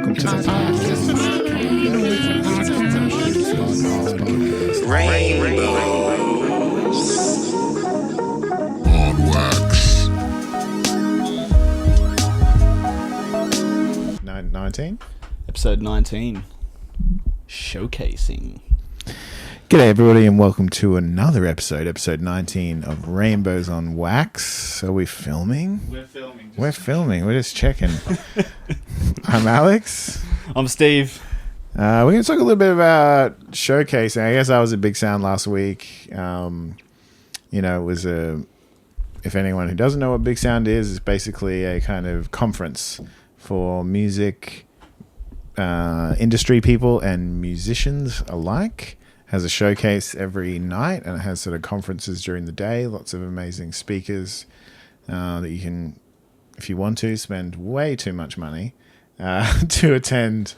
Welcome to the on wax. 19? Episode 19. Showcasing. G'day everybody and welcome to another episode 19 of Rainbows on Wax. Are we filming? We're filming. We're just checking. I'm Alex. I'm Steve. We're going to talk a little bit about showcasing. I guess I was at Bigsound last week. It was if anyone who doesn't know what Bigsound is, it's basically a kind of conference for music industry people and musicians alike. Has a showcase every night, and it has sort of conferences during the day. Lots of amazing speakers that you can, if you want to, spend way too much money to attend.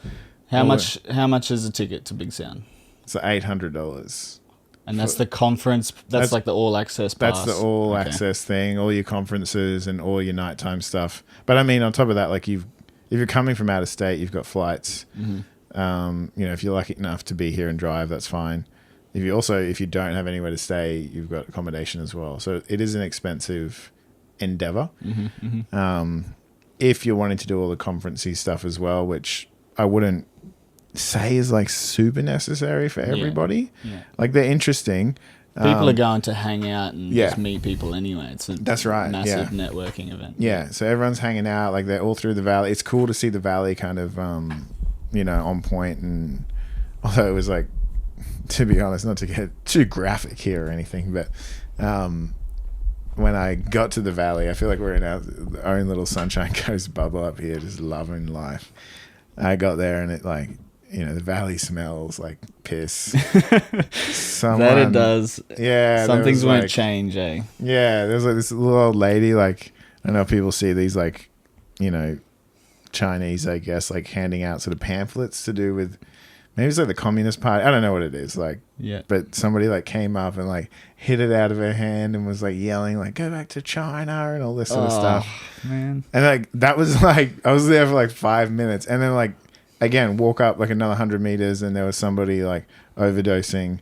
How much is a ticket to Bigsound? It's $800. And that's the conference. That's like the all access pass. That's the all access thing. All your conferences and all your nighttime stuff. But I mean, on top of that, like if you're coming from out of state, you've got flights. Mm-hmm. If you're lucky enough to be here and drive, that's fine. If you don't have anywhere to stay, you've got accommodation as well. So it is an expensive endeavor. Mm-hmm, mm-hmm. If you're wanting to do all the conferencey stuff as well, which I wouldn't say is like super necessary for everybody. Yeah. Like they're interesting. People are going to hang out and just meet people anyway. It's a massive networking event. Yeah, so everyone's hanging out. Like they're all through the valley. It's cool to see the valley kind of, on point. And although it was like, to be honest, not to get too graphic here or anything, but when I got to the valley, I feel like we're in our own little Sunshine Coast bubble up here, just loving life. I got there and it like, the valley smells like piss. That it does. Yeah. Some things won't change, eh? Yeah. There's like this little old lady, like, I don't know if people see these, like, Chinese, I guess, like handing out sort of pamphlets to do with, maybe it's like the Communist Party. I don't know what it is. Like, yeah. But somebody like came up and like hit it out of her hand and was like yelling, like, go back to China and all this sort of stuff. Man. And like, that was like, I was there for like 5 minutes. And then like, again, walk up like another 100 meters and there was somebody like overdosing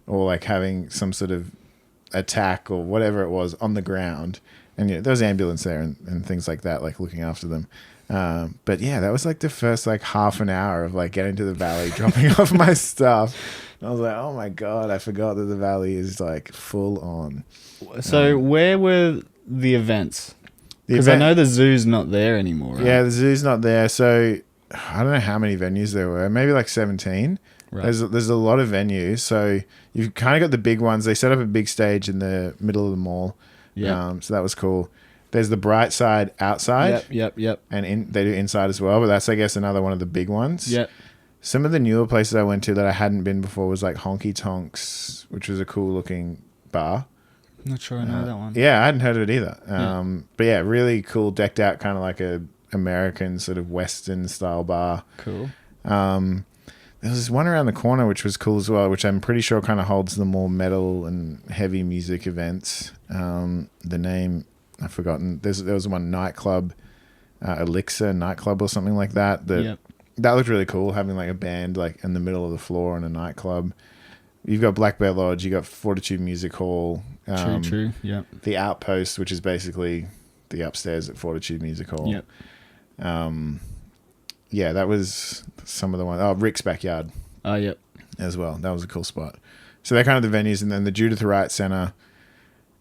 or like having some sort of attack or whatever it was on the ground. And there was an ambulance there and things like that, like looking after them. But yeah, that was like the first like half an hour of like getting to the valley, dropping off my stuff. And I was like, oh my God, I forgot that the valley is like full on. So where were the events? Because I know the zoo's not there anymore. Right? Yeah, the zoo's not there. So I don't know how many venues there were, maybe like 17. Right. There's a lot of venues. So you've kind of got the big ones. They set up a big stage in the middle of the mall. Yeah. So that was cool. There's the Bright Side outside. Yep. And they do inside as well, but that's, I guess, another one of the big ones. Yep. Some of the newer places I went to that I hadn't been before was like Honky Tonks, which was a cool looking bar. Not sure I know that one. Yeah, I hadn't heard of it either. But yeah, really cool, decked out, kind of like a American sort of Western style bar. Cool. There was this one around the corner which was cool as well, which I'm pretty sure kind of holds the more metal and heavy music events. The name I've forgotten. There was one nightclub, Elixir nightclub or something like that. That looked really cool, having like a band like in the middle of the floor in a nightclub. You've got Black Bear Lodge, you got Fortitude Music Hall. True. Yeah. The Outpost, which is basically the upstairs at Fortitude Music Hall. Yep. That was some of the ones. Oh, Rick's Backyard. Oh, yep. As well. That was a cool spot. So they're kind of the venues, and then the Judith Wright Center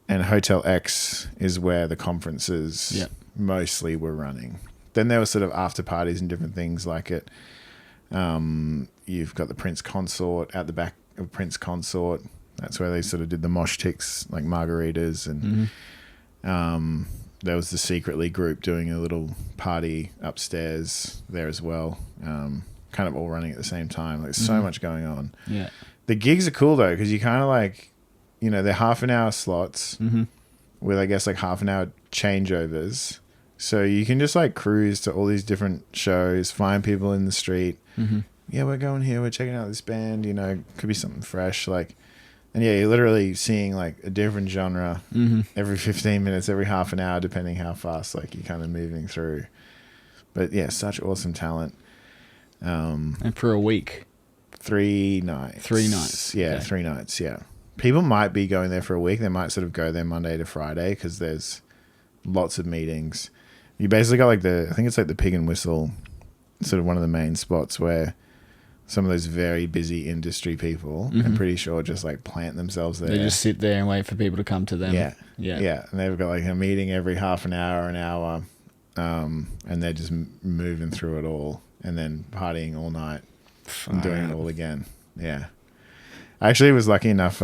and Hotel X is where the conferences mostly were running. Then there were sort of after parties and different things like it. You've got the Prince Consort at the back of Prince Consort. That's where they sort of did the mosh ticks, like margaritas. And there was the Secretly group doing a little party upstairs there as well. Kind of all running at the same time. Like, so much going on. Yeah. The gigs are cool, though, because you kind of like, they're half an hour slots with, I guess, like half an hour changeovers. So you can just like cruise to all these different shows, find people in the street. Mm-hmm. Yeah, we're going here. We're checking out this band. Could be something fresh. Like, and yeah, you're literally seeing like a different genre every 15 minutes, every half an hour, depending how fast like you're kind of moving through. But yeah, such awesome talent. And for a week. 3 nights. 3 nights. Yeah, Okay. 3 nights, yeah. People might be going there for a week. They might sort of go there Monday to Friday because there's lots of meetings. You basically got like I think it's like the Pig and Whistle, sort of one of the main spots where some of those very busy industry people, I'm pretty sure, just like plant themselves there. They just sit there and wait for people to come to them. Yeah. Yeah. Yeah. And they've got like a meeting every half an hour. And they're just moving through it all and then partying all night and doing it all again. Yeah. I actually was lucky enough,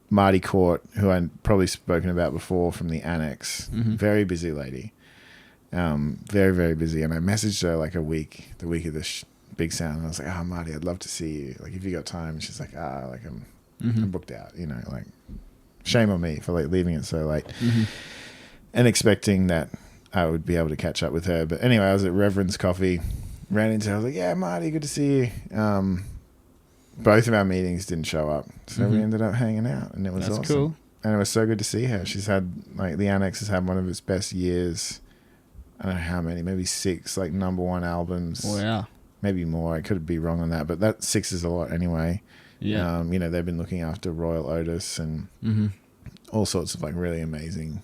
Marty Court, who I'd probably spoken about before from the Annex, very busy lady. Very, very busy. And I messaged her like the week of the Bigsound. And I was like, Marty, I'd love to see you. Like, if you got time. And she's like, I'm booked out, you know, like, shame on me for like leaving it so late and expecting that I would be able to catch up with her. But anyway, I was at Reverend's Coffee, ran into her. I was like, yeah, Marty, good to see you. Both of our meetings didn't show up. So we ended up hanging out and it was awesome. Cool. And it was so good to see her. She's had, like, the Annex has had one of its best years. I don't know how many, maybe 6, like, #1 albums. Wow. Maybe more. I could be wrong on that, but that 6 is a lot anyway. Yeah. You know, they've been looking after Royal Otis and all sorts of like really amazing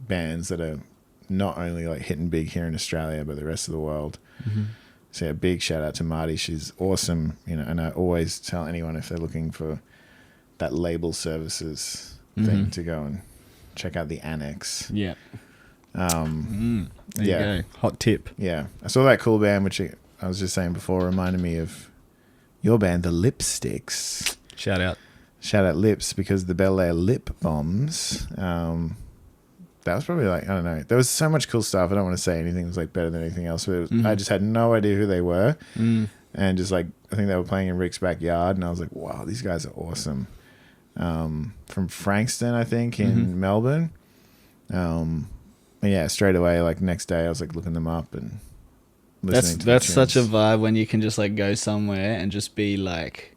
bands that are not only like hitting big here in Australia, but the rest of the world. So yeah, big shout out to Marty. She's awesome, you know, and I always tell anyone if they're looking for that label services thing to go and check out the Annex. Yeah. There you go. Hot tip. Yeah. I saw that cool band, which I was just saying before, reminded me of your band, the Lipsticks. Shout out Lips, because the Bel Air Lip Bombs, that was probably like, I don't know, there was so much cool stuff. I don't want to say anything was like better than anything else, but I just had no idea who they were. And just like, I think they were playing in Rick's backyard and I was like, wow, these guys are awesome. From Frankston, I think, in Melbourne. And yeah, straight away, like next day I was like looking them up and listening to that's the such a tunes. vibe when you can just like go somewhere and just be like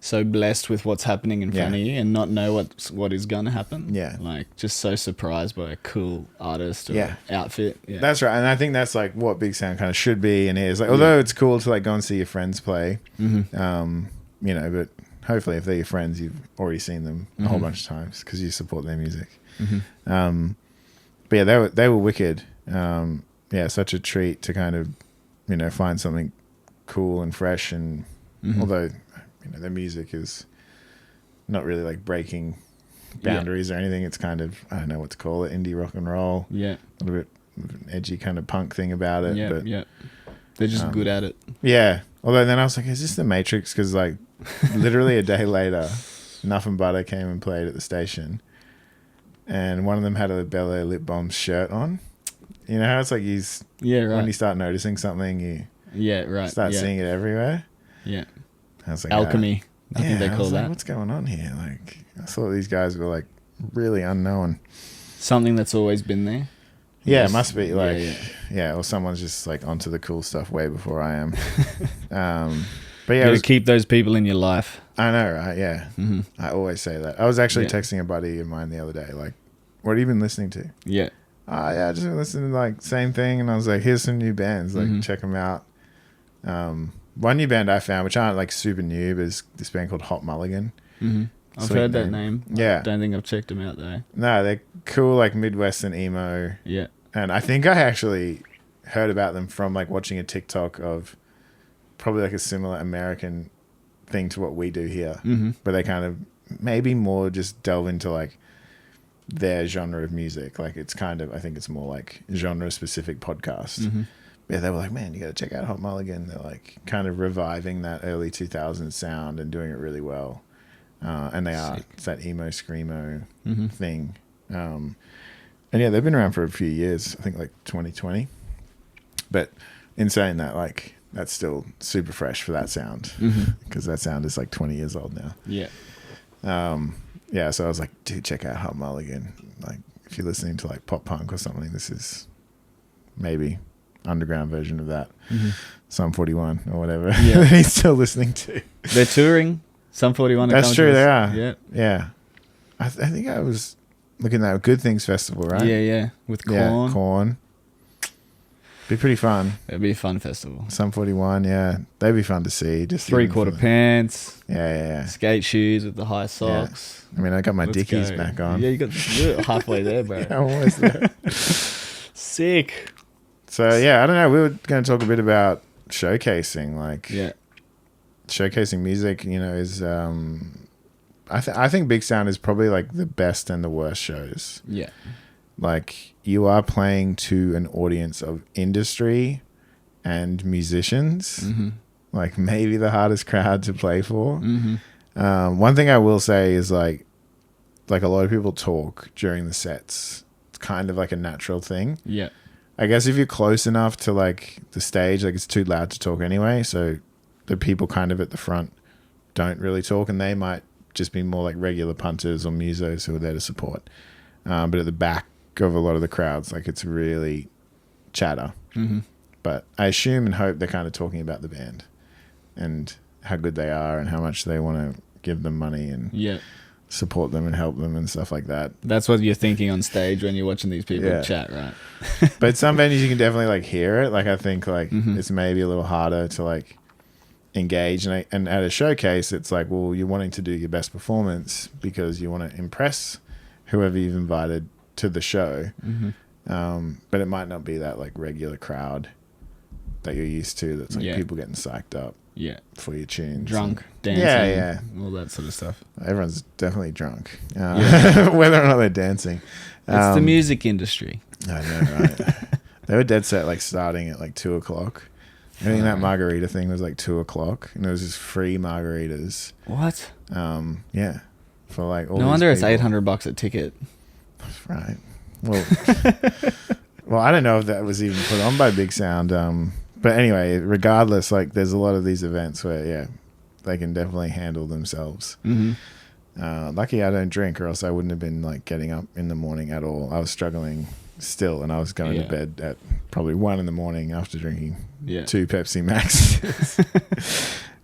so blessed with what's happening in front of you and not know what is gonna happen. Yeah. Like just so surprised by a cool artist or outfit. Yeah. That's right. And I think that's like what Bigsound kind of should be and is. Like, although it's cool to like go and see your friends play, you know, but hopefully if they're your friends, you've already seen them a whole bunch of times because you support their music. But yeah, they were wicked. Yeah, such a treat to kind of, you know, find something cool and fresh. And although, you know, their music is not really like breaking boundaries or anything, it's kind of, I don't know what to call it, indie rock and roll. Yeah. A little bit of an edgy kind of punk thing about it. But they're just good at it. Yeah. Although then I was like, is this the Matrix? Because like literally a day later, Nuff and Butter came and played at the station. And one of them had a Bel Air Lip Bombs shirt on. You know how it's like when you start noticing something, you start seeing it everywhere. Yeah. I was like, alchemy. I think they call that. Like, what's going on here? Like, I thought these guys were like really unknown. Something that's always been there. Yeah, it must be like, or someone's just like onto the cool stuff way before I am. But yeah, you keep those people in your life. I know, right? Yeah. I always say that. I was actually texting a buddy of mine the other day, like, what have you been listening to? Yeah. I just been listening to like same thing, and I was like, here's some new bands, like check them out. One new band I found, which aren't like super new, but is this band called Hot Mulligan. I've heard that name. Yeah. I don't think I've checked them out though. No, they're cool, like Midwestern emo. Yeah. And I think I actually heard about them from like watching a TikTok of probably like a similar American thing to what we do here, but they kind of maybe more just delve into like their genre of music. Like it's kind of, I think it's more like genre specific podcast. Yeah, they were like, man, you got to check out Hot Mulligan. They're like kind of reviving that early 2000s sound and doing it really well. And they are. It's that emo screamo thing. And yeah, they've been around for a few years. I think like 2020. But in saying that, like that's still super fresh for that sound because that sound is like 20 years old now. Yeah. Yeah. So I was like, dude, check out Hot Mulligan. Like if you're listening to like pop punk or something, this is maybe underground version of that. Sum 41 or whatever. Yeah. He's still listening to. They're touring. Sum 41. That's true. They are. Yeah. Yeah. I think I was looking at Good Things Festival, right? Yeah. Yeah. With Korn. Yeah, Korn. Be pretty fun. It'd be a fun festival. Sum 41, yeah. They'd be fun to see. Just 3/4 pants. Yeah. Skate shoes with the high socks. I mean, I got my Let's Dickies go. back on. Yeah, you're halfway there, bro. Yeah, I'm almost there. Sick. So, yeah, I don't know. We were going to talk a bit about showcasing. Like, Yeah. showcasing music, you know, is... I think Bigsound is probably, like, the best and the worst shows. Yeah. Like, you are playing to an audience of industry and musicians. Mm-hmm. Like, maybe the hardest crowd to play for. Mm-hmm. One thing I will say is, like a lot of people talk during the sets. It's kind of like a natural thing. Yeah. I guess if you're close enough to, like, the stage, like, it's too loud to talk anyway. So the people kind of at the front don't really talk, and they might just be more like regular punters or musos who are there to support. But at the back of a lot of the crowds, like, it's really chatter. Mm-hmm. But I assume and hope they're kind of talking about the band and how good they are and how much they want to give them money and support them and help them and stuff like that. That's what you're thinking on stage when you're watching these people chat, right? But some venues you can definitely, like, hear it. Like, I think, like, it's maybe a little harder to, like, engage. And at a showcase, it's like, well, you're wanting to do your best performance because you want to impress whoever you've invited to the show. But it might not be that, like, regular crowd that you're used to. That's like people getting psyched up for your tunes, drunk, dancing, all that sort of stuff. Everyone's definitely drunk, whether or not they're dancing. It's the music industry. I know, right? They were dead set, like, starting at like 2:00. I think that margarita thing was like 2:00, and it was just free margaritas. What? Yeah, for like all. No these wonder it's people. $800 a ticket. Right. Well, well, I don't know if that was even put on by Bigsound. But anyway, regardless, like, there's a lot of these events where they can definitely handle themselves. Lucky I don't drink, or else I wouldn't have been, like, getting up in the morning at all. I was struggling still, and I was going to bed at probably 1 a.m. after drinking 2 Pepsi Max.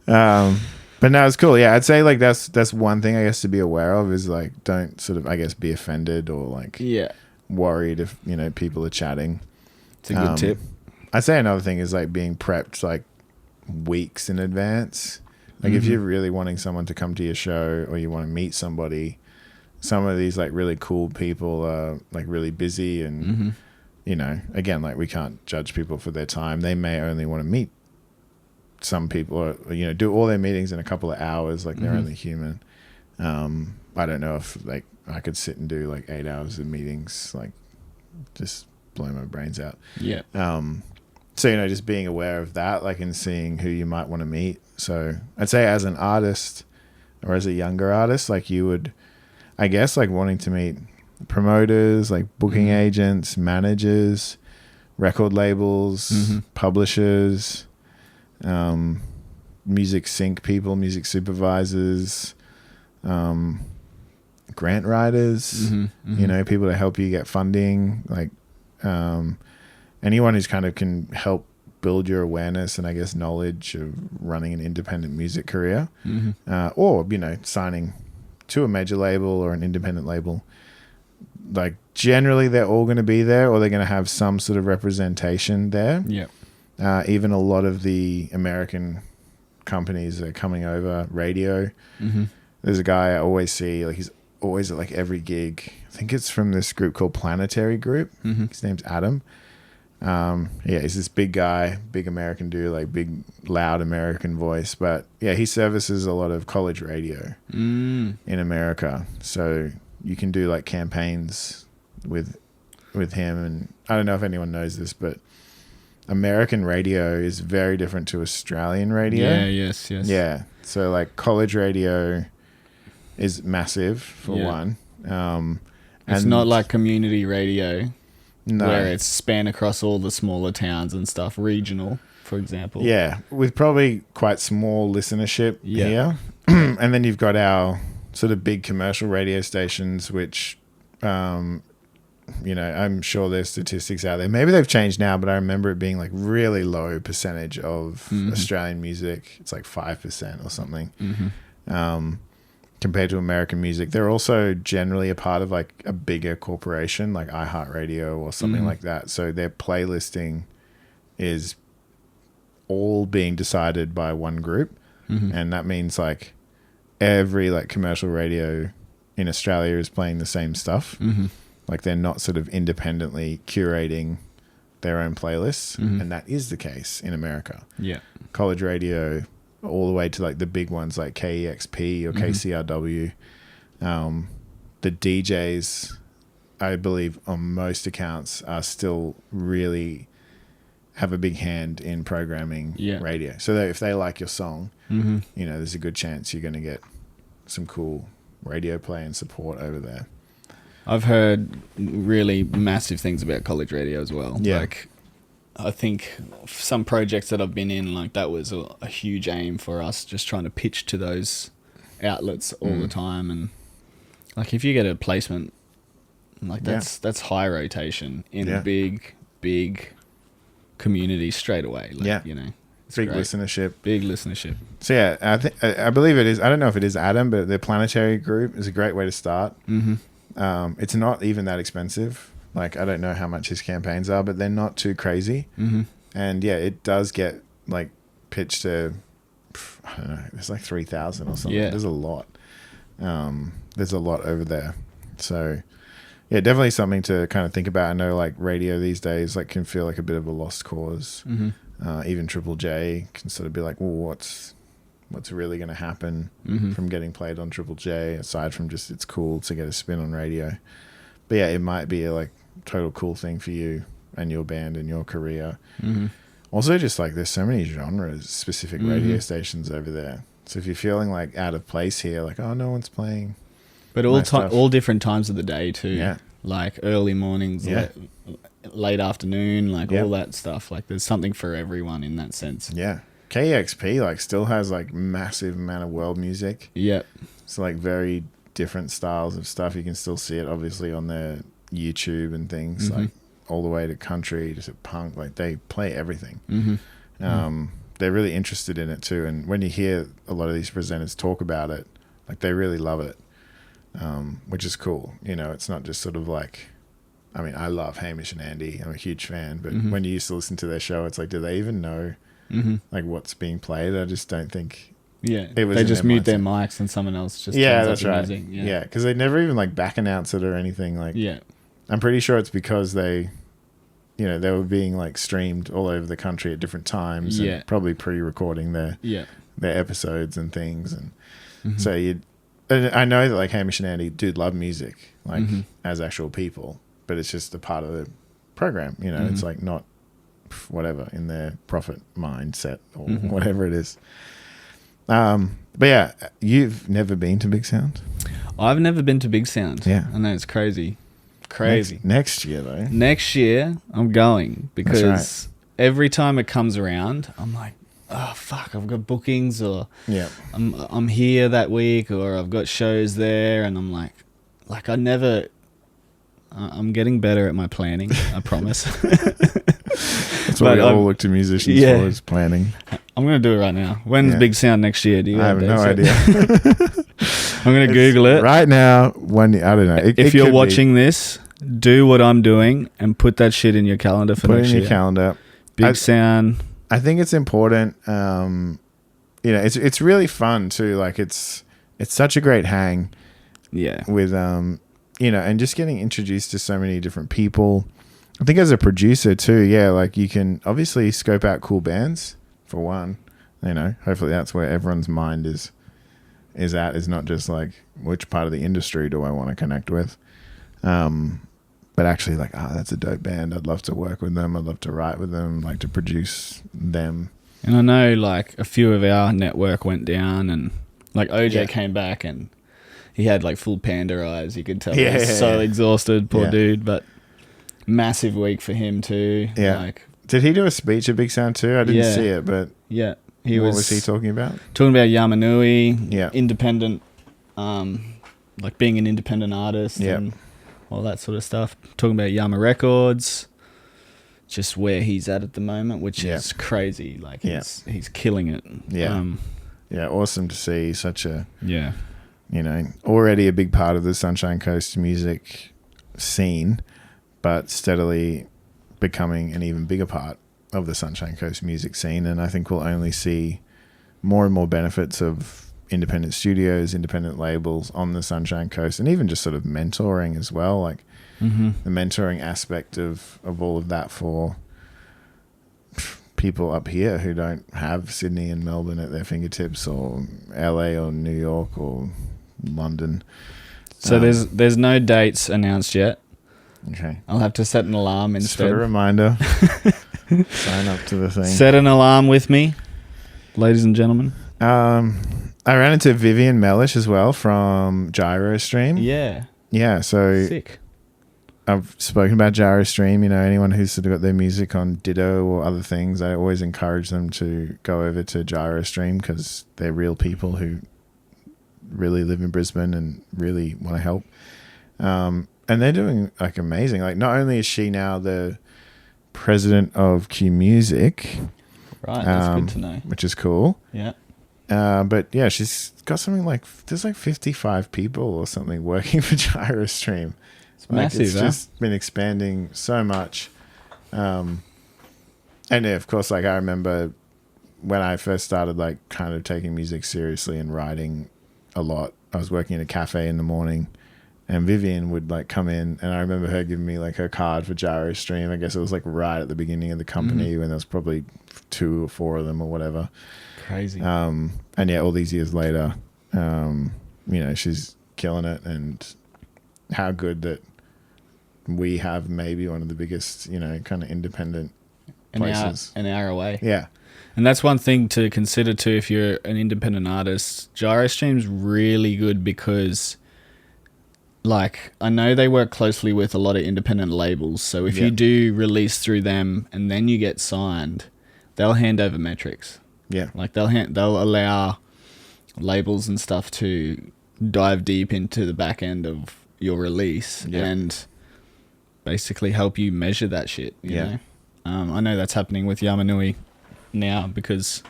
But no, it's cool. Yeah, I'd say, like, that's one thing I guess to be aware of is, like, don't sort of, I guess, be offended or, like, worried if, you know, people are chatting. It's a good tip. I'd say another thing is, like, being prepped, like, weeks in advance. Like, if you're really wanting someone to come to your show or you want to meet somebody, some of these, like, really cool people are, like, really busy and, you know, again, like, we can't judge people for their time. They may only want to meet some people or, you know, do all their meetings in a couple of hours. Like, they're only human. I don't know if, like, I could sit and do, like, 8 hours of meetings, like, just blow my brains out. So, you know, just being aware of that, like, and seeing who you might want to meet. So I'd say as an artist or as a younger artist, like, you would, I guess, like, wanting to meet promoters, like booking agents, managers, record labels, publishers, music sync people, music supervisors, grant writers, you know, people to help you get funding, like, anyone who's kind of can help build your awareness and, I guess, knowledge of running an independent music career, or, you know, signing to a major label or an independent label. Like, generally they're all going to be there, or they're going to have some sort of representation there. Even a lot of the American companies are coming over. Radio. There's a guy I always see, like, he's always at, like, every gig. I think it's from this group called Planetary Group. His name's Adam. He's this big guy, big American dude, like, big, loud American voice. But yeah, he services a lot of college radio in America. So you can do, like, campaigns with him. And I don't know if anyone knows this, but American radio is very different to Australian radio. Yeah. So, like, college radio is massive for one. It's not like community radio. No. Where it's span across all the smaller towns and stuff, regional, for example. Yeah, with probably quite small listenership here. And then you've got our sort of big commercial radio stations, which, you know, I'm sure there's statistics out there. Maybe they've changed now, but I remember it being, like, really low percentage of Australian music. It's like 5% or something. Compared to American music. They're also generally a part of, like, a bigger corporation like iHeartRadio or something like that. So they're playlisting is all being decided by one group. And that means like every like commercial radio in Australia is playing the same stuff. Like they're not sort of independently curating their own playlists. And that is the case in America. Yeah. College radio all the way to like the big ones like KEXP or KCRW. The DJs, I believe on most accounts, are still really have a big hand in programming radio. So that if they like your song, you know, there's a good chance you're going to get some cool radio play and support over there. I've heard really massive things about college radio as well. Yeah. Like, I think some projects that I've been in, like that was a huge aim for us, just trying to pitch to those outlets all the time. And like, if you get a placement, like that's high rotation in a big community straight away. Like, you know, it's big great. listenership. Big listenership. So yeah, I believe it is. I don't know if it is Adam, but the Planetary Group is a great way to start. It's not even that expensive. Like, I don't know how much his campaigns are, but they're not too crazy. And yeah, it does get like pitched to, I don't know, it's like 3,000 or something. There's a lot. There's a lot over there. So yeah, definitely something to kind of think about. I know like radio these days like can feel like a bit of a lost cause. Even Triple J can sort of be like, well, what's really going to happen from getting played on Triple J, aside from just it's cool to get a spin on radio. But yeah, it might be a like total cool thing for you and your band and your career. Also, just like there's so many genres, specific radio stations over there. So if you're feeling like out of place here, like, oh, no one's playing. But all different times of the day too. Yeah. Like early mornings, late afternoon, like all that stuff. Like there's something for everyone in that sense. Yeah. KXP like still has like massive amount of world music. Yeah. It's like very different styles of stuff. You can still see it obviously on their YouTube and things, like all the way to country, to punk. Like they play everything. They're really interested in it too. And when you hear a lot of these presenters talk about it, like they really love it. Which is cool. You know, it's not just sort of like, I mean, I love Hamish and Andy. I'm a huge fan, but when you used to listen to their show, it's like, do they even know like what's being played? I just don't think. Yeah, they just mute their mics and someone else just turns up the music. Yeah, because they never even like back announce it or anything. Like, I'm pretty sure it's because they were being like streamed all over the country at different times. And probably pre-recording their episodes and things, and so I know that like Hamish and Andy do love music, like as actual people, but it's just a part of the program. You know, it's like not whatever in their profit mindset or whatever it is. But yeah, you've never been to Bigsound? I've never been to Bigsound. Yeah. I know, it's crazy. Next year, though. Next year, I'm going because every time it comes around, I'm like, oh, fuck, I've got bookings or I'm here that week or I've got shows there. And I'm like I'm getting better at my planning, I promise. That's what we all look to musicians for, is planning. I'm going to do it right now. When's Bigsound next year? Do you I have no idea. I'm going to Google it. Right now, I don't know. If you're watching this, do what I'm doing and put that shit in your calendar for next year. Put it in your calendar. Bigsound. I think it's important. It's really fun too. Like it's such a great hang. Yeah. With and just getting introduced to so many different people. I think as a producer too, like you can obviously scope out cool bands for one. You know, hopefully that's where everyone's mind is not just like which part of the industry do I want to connect with. But actually like, that's a dope band. I'd love to work with them. I'd love to write with them, like to produce them. And I know like a few of our network went down and like OJ came back and he had like full panda eyes. You could tell he was so exhausted, poor dude, but massive week for him too. Yeah. Like, did he do a speech at Bigsound too? I didn't see it, but what was he talking about? Talking about Yamanui, independent, like being an independent artist and all that sort of stuff. Talking about Yama Records, just where he's at the moment, which is crazy. Like he's killing it. Yeah. Awesome to see such a already a big part of the Sunshine Coast music scene, but steadily becoming an even bigger part the Sunshine Coast music scene, and I think we'll only see more and more benefits of independent studios, independent labels on the Sunshine Coast, and even just sort of mentoring as well, like the mentoring aspect of all of that for people up here who don't have Sydney and Melbourne at their fingertips, or LA or New York or London. So there's no dates announced yet. Okay. I'll have to set an alarm Just instead. put a reminder. Sign up to the thing. Set an alarm with me, ladies and gentlemen. I ran into Vivian Mellish as well from Gyrostream. Yeah. Yeah, so Sick. I've spoken about Gyrostream. You know, anyone who's sort of got their music on Ditto or other things, I always encourage them to go over to Gyrostream because they're real people who really live in Brisbane and really want to help. And they're doing like amazing. Like, not only is she now the president of Q Music, Right, that's good to know. which is cool. Yeah. But yeah, she's got something like, there's like 55 people or something working for Gyrostream. It's massive, It's just been expanding so much. And yeah, of course, like I remember when I first started like kind of taking music seriously and writing a lot, I was working in a cafe in the morning, and Vivian would like come in, and I remember her giving me like her card for Gyrostream. I guess it was like right at the beginning of the company when there was probably 2 or 4 of them or whatever. Crazy. And yeah, all these years later, you know, she's killing it, and how good that we have maybe one of the biggest, you know, kind of independent places. An hour away. Yeah. And that's one thing to consider too if you're an independent artist. Gyrostream's really good because, like, I know they work closely with a lot of independent labels. So if you do release through them and then you get signed, they'll hand over metrics. Yeah. Like they'll allow labels and stuff to dive deep into the back end of your release and basically help you measure that shit. You know? I know that's happening with Yamanui now because,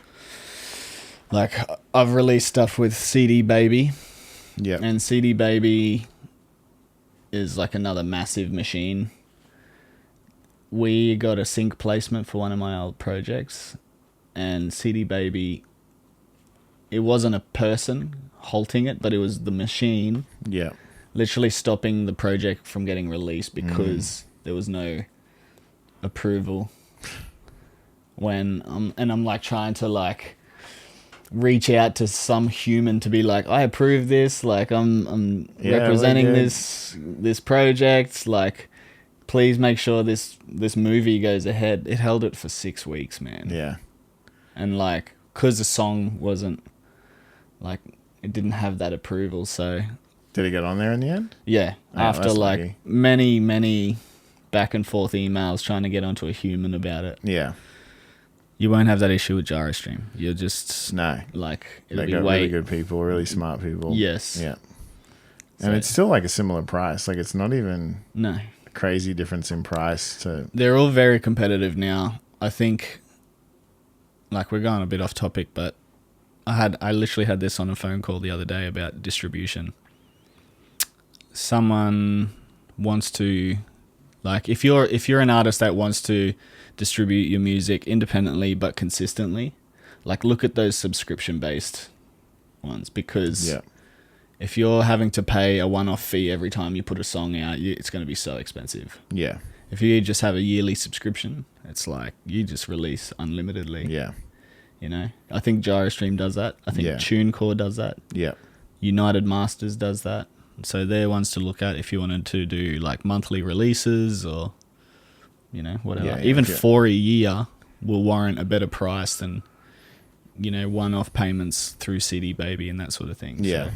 like, I've released stuff with CD Baby. Yeah. And CD Baby is like another massive machine. We got a sync placement for one of my old projects, and CD Baby, it wasn't a person halting it, but it was the machine literally stopping the project from getting released because there was no approval. When I'm like trying to like reach out to some human to be like, I approve this, like I'm representing this project, like please make sure this movie goes ahead. It held it for 6 weeks, man. Yeah. And like, cause the song wasn't like, it didn't have that approval, so. Did it get on there in the end? Yeah. Oh, after like lucky. many back and forth emails trying to get onto a human about it. Yeah. You won't have that issue with Gyrostream. You'll just like it'll They be got really good people, really smart people. Yes. Yeah. And it's still like a similar price. Like it's not even No. a crazy difference in price to. They're all very competitive now. I think, like, we're going a bit off topic, but I literally had this on a phone call the other day about distribution. Someone wants to, like, if you're an artist that wants to distribute your music independently but consistently, like, look at those subscription-based ones, because if you're having to pay a one-off fee every time you put a song out, it's going to be so expensive. Yeah. If you just have a yearly subscription, it's like you just release unlimitedly. Yeah. You know, I think Gyrostream does that. I think TuneCore does that. Yeah. United Masters does that. So they're ones to look at if you wanted to do like monthly releases or, you know, whatever. Yeah, Even for a year will warrant a better price than, you know, one-off payments through CD Baby and that sort of thing. Yeah. So.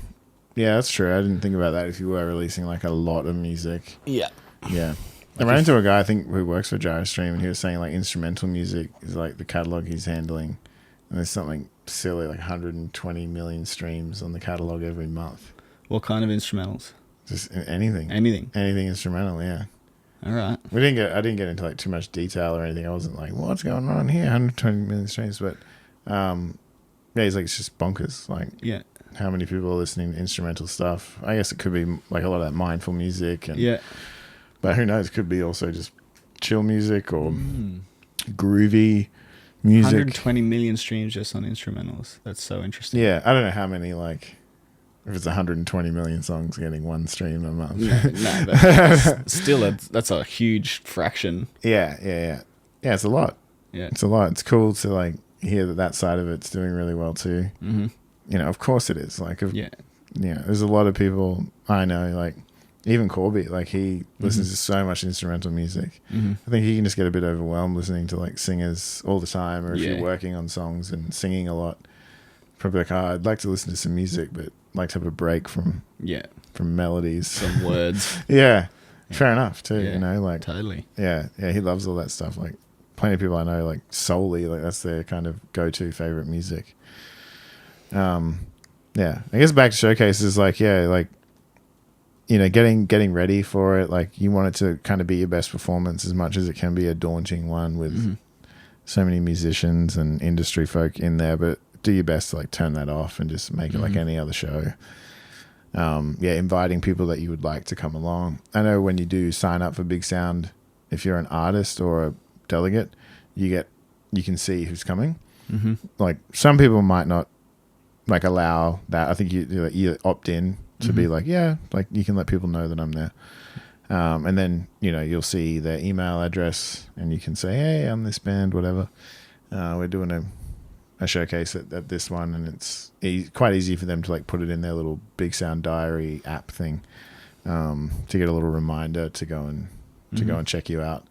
Yeah, that's true. I didn't think about that if you were releasing like a lot of music. Yeah. Yeah. I ran into a guy, I think, who works for Gyrostream, and he was saying like instrumental music is like the catalog he's handling. And there's something silly, like 120 million streams on the catalog every month. What kind of instrumentals? Just anything. Anything instrumental, yeah. All right. I didn't get into like too much detail or anything. I wasn't like, what's going on here? 120 million streams. But yeah, he's like, it's just bonkers. Like, how many people are listening to instrumental stuff? I guess it could be like a lot of that mindful music. And, but who knows? It could be also just chill music or groovy music. 120 million streams just on instrumentals. That's so interesting. Yeah, I don't know how many, like, if it's 120 million songs getting one stream a month. No, that's still that's a huge fraction. Yeah, it's a lot. Yeah, it's a lot. It's cool to like hear that side of it's doing really well too. Mm-hmm. You know, of course it is. Like, yeah, there's a lot of people I know, like even Corby, like he listens to so much instrumental music. I think he can just get a bit overwhelmed listening to like singers all the time, or if you're working on songs and singing a lot, probably like, I'd like to listen to some music, but like to have a break from melodies, some words. Fair enough too. You know, like totally. Yeah, he loves all that stuff. Like plenty of people I know, like solely, like that's their kind of go-to favorite music. I guess back to showcases, like you know, getting ready for it. Like you want it to kind of be your best performance as much as it can be a daunting one with so many musicians and industry folk in there, but do your best to like turn that off and just make it like any other show. Inviting people that you would like to come along. I know when you do sign up for Bigsound, if you're an artist or a delegate, you can see who's coming. Like some people might not like allow that. I think you opt in to be like, like you can let people know that I'm there. And then, you know, you'll see their email address and you can say, hey, I'm this band, whatever. We're doing a showcase at this one, and it's quite easy for them to like put it in their little Bigsound diary app thing, to get a little reminder to go and check you out.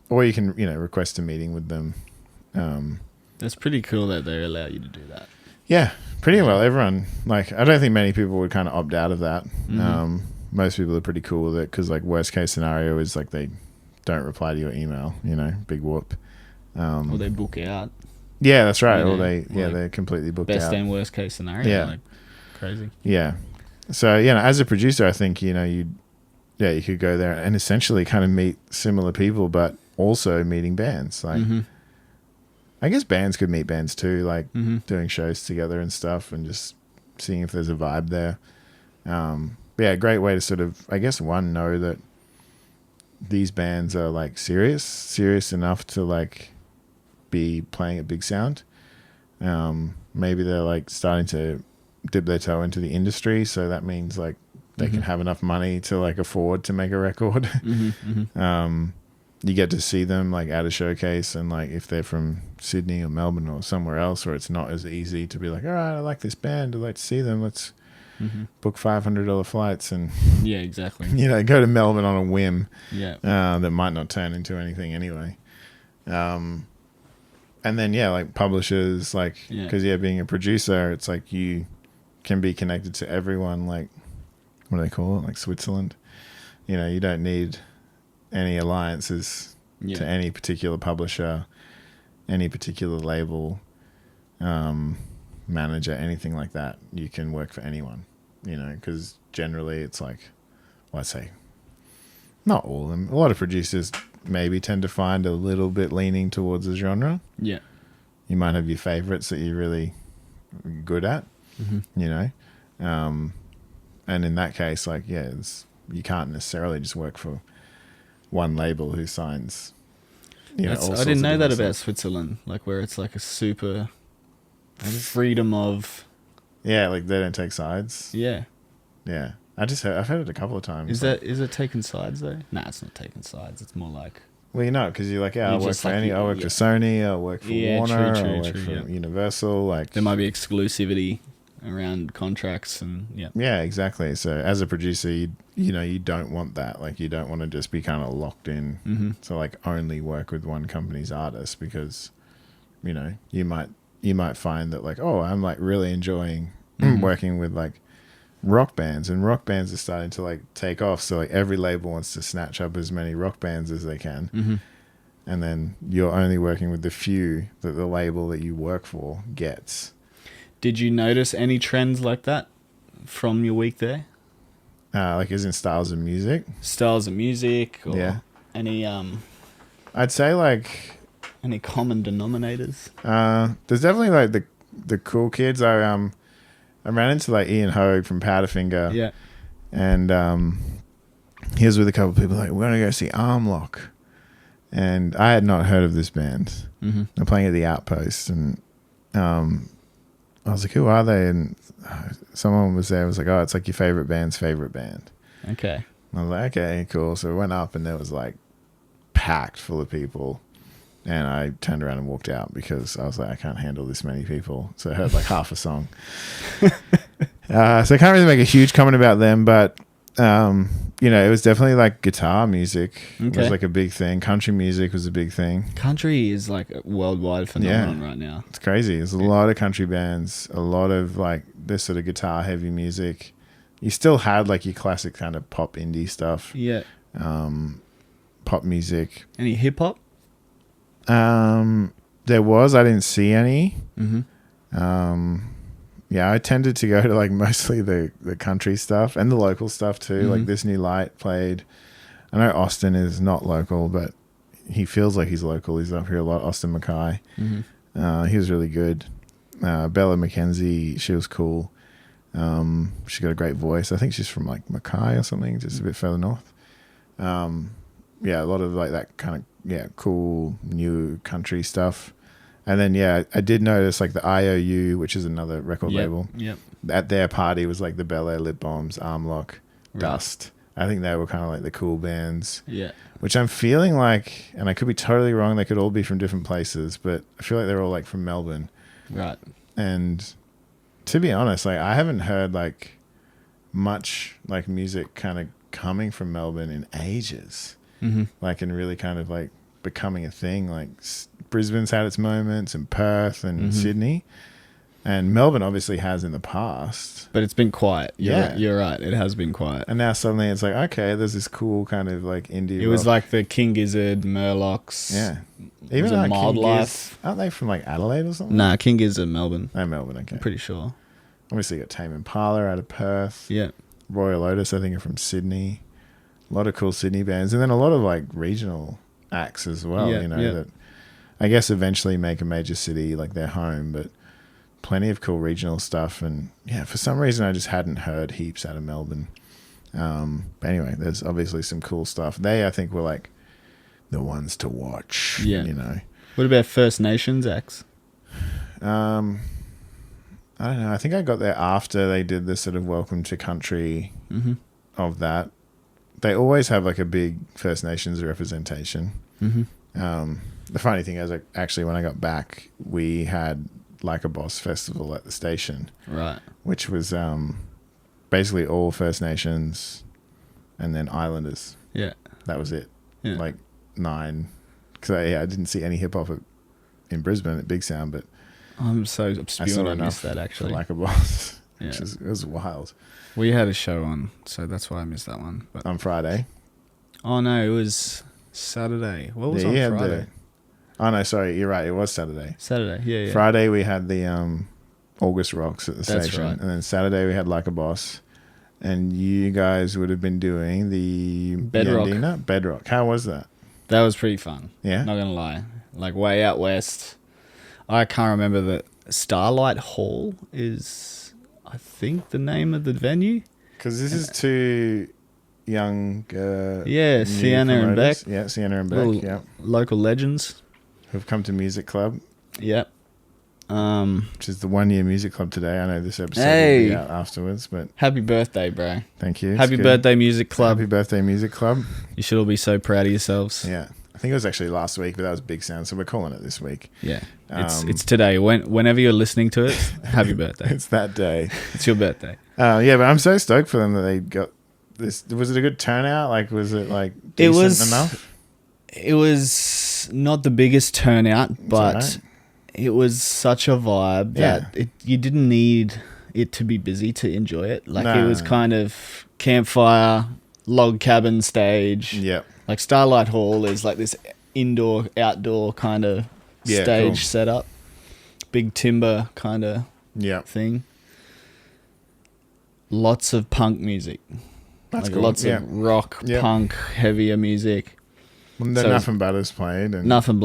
Or you can, you know, request a meeting with them. That's pretty cool that they allow you to do that. Yeah, pretty well. Everyone, like, I don't think many people would kind of opt out of that. Most people are pretty cool with it because, like, worst case scenario is like they don't reply to your email. You know, big whoop. Or they book out. Yeah, that's right. You know, or like they're completely booked best out. and worst case scenario. Yeah, like crazy. Yeah. So, you know, as a producer, I think, you know, you could go there and essentially kind of meet similar people, but also meeting bands. Like, I guess bands could meet bands too, like doing shows together and stuff, and just seeing if there's a vibe there. A great way to sort of, I guess, know that these bands are like serious enough to like be playing at Bigsound. Maybe they're like starting to dip their toe into the industry, so that means like they can have enough money to like afford to make a record. You get to see them like at a showcase, and like if they're from Sydney or Melbourne or somewhere else where it's not as easy to be like, all right, I like this band, I'd like to see them, let's book $500 flights and exactly, you know, go to Melbourne on a whim. That might not turn into anything anyway. And then like publishers, like, because being a producer, it's like you can be connected to everyone, like, what do they call it, like Switzerland. You know, you don't need any alliances to any particular publisher, any particular label, manager, anything like that. You can work for anyone, you know, because generally it's like, well, I'd say not all of them. A lot of producers maybe tend to find a little bit leaning towards a genre. Yeah. You might have your favorites that you're really good at, you know. And in that case, like, you can't necessarily just work for one label who signs, you know, all I didn't know that about stuff. Switzerland, like where it's like a super freedom of... Yeah, like they don't take sides. Yeah. Yeah. I've heard it a couple of times. Is it taking sides though? Nah, it's not taking sides. It's more like... Well, you know, because you're like, I work for I work for Sony, I work for Warner, I work for Universal. Like, there might be exclusivity around contracts and yeah, exactly. So as a producer, you don't want that. Like, you don't want to just be kind of locked in to like only work with one company's artists, because, you know, you might find that like, oh, I'm like really enjoying working with like rock bands, and rock bands are starting to like take off, so like every label wants to snatch up as many rock bands as they can, and then you're only working with the few that the label that you work for gets. Did you notice any trends like that from your week there? Like as in styles of music or any I'd say like any common denominators? There's definitely like the cool kids. I ran into like Ian Hogue from Powderfinger. Yeah. And he was with a couple of people like, we're going to go see Armlock. and I had not heard of this band. Mm-hmm. They're playing at the Outpost, and I was like, who are they? And someone was there, was like, oh, it's like your favorite band's favorite band. Okay. And I was like, okay, cool. So we went up, and there was like packed full of people. And I turned around and walked out because I was like, I can't handle this many people. So I heard like half a song. So I can't really make a huge comment about them, but it was definitely like guitar music was like a big thing. Country music was a big thing. Country is like a worldwide phenomenon right now. It's crazy. There's a lot of country bands, a lot of like this sort of guitar heavy music. You still had like your classic kind of pop indie stuff. Yeah. Pop music. Any hip hop? There was. I didn't see any. Mm-hmm. I tended to go to like mostly the country stuff and the local stuff too. Mm-hmm. Like This New Light played. I know Austin is not local, but he feels like he's local. He's up here a lot. Austin Mackay. Mm-hmm. He was really good. Bella McKenzie, she was cool. She got a great voice. I think she's from like Mackay or something, just a bit further north. A lot of like that kind of cool new country stuff. And then I did notice like the IOU, which is another record label. Yep. At their party was like the Bel Air Lip Bombs, Arm Lock, Dust. I think they were kind of like the cool bands. Yeah. Which I'm feeling like, and I could be totally wrong, they could all be from different places, but I feel like they're all like from Melbourne. Right. And to be honest, like I haven't heard like much like music kind of coming from Melbourne in ages. Mm-hmm. Like and really kind of like becoming a thing. Like Brisbane's had its moments, and Perth and Sydney, and Melbourne obviously has in the past, but it's been quiet. You're right, it has been quiet. And now suddenly it's like, okay, there's this cool kind of like indie it was like the King Gizzard, Murlocs, even like Mild King Life. aren't they from like Adelaide or something? Nah, King Gizzard, Melbourne. Oh, Melbourne. Okay, I'm pretty sure. Obviously you got Tame Impala out of Perth. Yeah. Royal Otis I think are from Sydney. A lot of cool Sydney bands, and then a lot of like regional acts as well, that I guess eventually make a major city like their home, but plenty of cool regional stuff. And for some reason I just hadn't heard heaps out of Melbourne. But anyway, there's obviously some cool stuff. They, I think, were like the ones to watch. What about First Nations acts? I don't know. I think I got there after they did the sort of Welcome to Country of that. They always have like a big First Nations representation. The funny thing is, like, actually, when I got back, we had Like a Boss festival at the station, right? Which was basically all First Nations, and then Islanders. Yeah, that was it. Yeah. Like 9, because I didn't see any hip hop in Brisbane at Bigsound, but I'm so obscure. I missed that actually. Like a Boss, it was wild. We had a show on, so that's why I missed that one. But on Friday. Oh no, it was Saturday. What was on Friday? Oh no, sorry, you're right. It was Saturday. Saturday, yeah. Friday we had the August Rocks at the That's station, right. And then Saturday we had Like a Boss, and you guys would have been doing the Bedrock. How was that? That was pretty fun. Yeah, not gonna lie. Like way out west. I can't remember the Starlight Hall is, I think, the name of the venue. Because this is two young, Sienna and Beck. Yeah, Sienna and Beck. Yeah, local legends who've come to Music Club. Yep. Which is the 1-year Music Club today. I know this episode will be out afterwards, but happy birthday, bro! Thank you. Happy birthday, Music Club! Happy birthday, Music Club! You should all be so proud of yourselves. Yeah, I think it was actually last week, but that was Bigsound, so we're calling it this week. Yeah, it's today. Whenever you're listening to it, happy birthday! It's that day. It's your birthday. But I'm so stoked for them that they got this. Was it a good turnout? Like, was it like decent enough? It was not the biggest turnout, but it was such a vibe that you didn't need it to be busy to enjoy it. Like it was kind of campfire, log cabin stage. Yeah. Like Starlight Hall is like this indoor, outdoor kind of stage setup. Big timber kind of thing. Lots of punk music. That's like cool. Lots of rock, punk, heavier music. Well, then Nothing Butter's played. And Nothing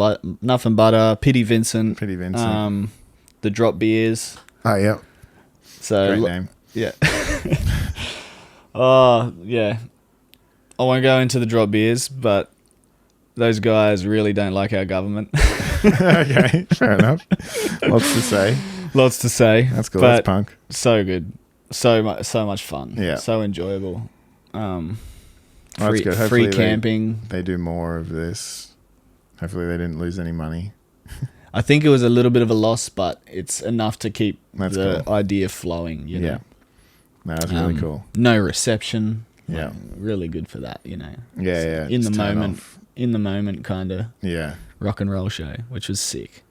Butter, Pity Vincent. The Drop Beers. Oh, yeah. So, great name. Yeah. Oh, yeah. I won't go into the Drop Beers, but those guys really don't like our government. Okay, fair enough. Lots to say. Lots to say. That's cool. But That's punk. so good. So much fun. Yeah. So enjoyable. Well, that's good. Free Hopefully camping. They do more of this. Hopefully they didn't lose any money. I think it was a little bit of a loss, but it's enough to keep That's the cool. idea flowing, you know. Yeah. No, that's really cool. No reception. Yeah. Like, really good for that, you know. Yeah, yeah. In the just turn moment. off. In the moment kind of Yeah. rock and roll show, which was sick.